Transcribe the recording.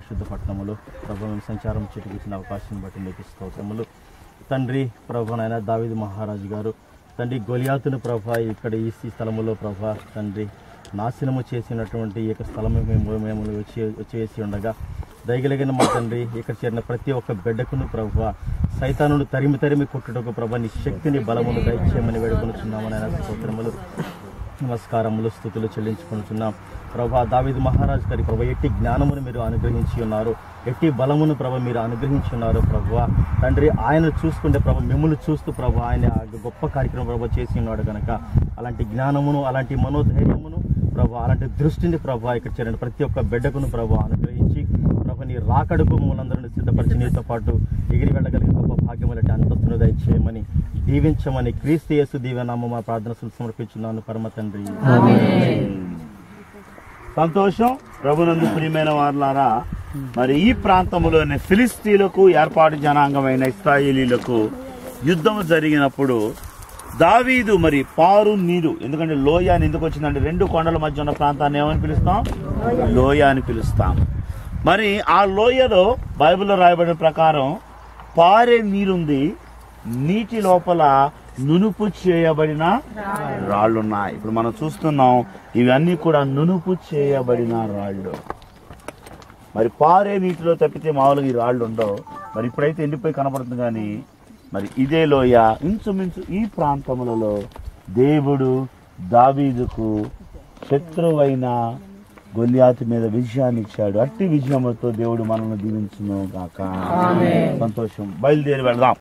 పరిశుద్ధ పట్టణములు ప్రభు సంచారం చేటుకిచ్చిన అవకాశం బట్టి మీకు స్తోత్రములు తండ్రి. ప్రభునైనా దావీదు మహారాజు గారు తండ్రి గొలియాతును ప్రభా ఇక్కడ ఈ స్థలములో ప్రభా తండ్రి నాశనము చేసినటువంటి ఈ యొక్క స్థలము మేము వచ్చేసి ఉండగా దయగలిగిన మా తండ్రి ఇక్కడ చేరిన ప్రతి ఒక్క బిడ్డకును ప్రభా సైతానును తరిమి కొట్టుటకు ప్రభా నీ శక్తిని బలమును దయచేయమని వేడుకొనుచున్నాము నాయన. స్తోత్రములు నమస్కారములు స్తుతులు చెల్లించుకుంటున్నాం ప్రభా. దావీదు మహారాజు గారి ప్రభా ఎట్టి జ్ఞానమును మీరు అనుగ్రహించి ఉన్నారు, ఎట్టి బలమును ప్రభా మీరు అనుగ్రహించి ఉన్నారు ప్రభా తండ్రి. ఆయన చూసుకుంటే ప్రభా మిమ్మల్ని చూస్తూ ప్రభా ఆయన గొప్ప కార్యక్రమం ప్రభా చేసి ఉన్నాడు కనుక అలాంటి జ్ఞానమును అలాంటి మనోధైర్యమును ప్రభా అలాంటి దృష్టిని ప్రభా ఇక్కడ చేరిన ప్రతి ఒక్క బిడ్డకును ప్రభా అనుగ్రహించి ప్రభా నీ రాకడకు మమ్మల్ని సిద్ధపరిచి నీతో పాటు ఎగిరి వెళ్ళగలిగే గొప్ప భాగ్యములంటే అంతస్తును దయచేయమని దీవించమని క్రీస్తు యేసు దీవెనామమున మా ప్రార్థనలు సమర్పించున్నాను పరమ తండ్రి. సంతోషం. ప్రభునందు ప్రియమైన వారులారా, మరి ఈ ప్రాంతంలోని ఫిలిస్తీన్లకు ఏర్పాటు జనాంగమైన ఇశ్రాయేలీలకు యుద్ధం జరిగినప్పుడు దావీదు మరి పారు నీరు, ఎందుకంటే లోయ అని ఎందుకు వచ్చిందంటే రెండు కొండల మధ్య ఉన్న ప్రాంతాన్ని ఏమని పిలుస్తాం? లోయ అని పిలుస్తాం. మరి ఆ లోయలో బైబిల్లో రాయబడిన ప్రకారం పారే నీరుంది, నీటి లోపల నునుపు చేయబడిన రాళ్ళున్నాయి. ఇప్పుడు మనం చూస్తున్నాం ఇవన్నీ కూడా నునుపు చేయబడిన రాళ్ళు. మరి పారే నీటిలో తప్పితే మామూలుగా ఈ రాళ్ళు ఉండవు. మరి ఇప్పుడైతే ఎండిపోయి కనపడుతుంది, కానీ మరి ఇదే లోయ ఇంచుమించు ఈ ప్రాంతములలో దేవుడు దావీదుకు శత్రువైన గొలియాతు మీద విజయాన్ని ఇచ్చాడు. అట్టి విజయముతో దేవుడు మనల్ని దీవించును గాక. సంతోషం. బయలుదేరి వెళ్దాం.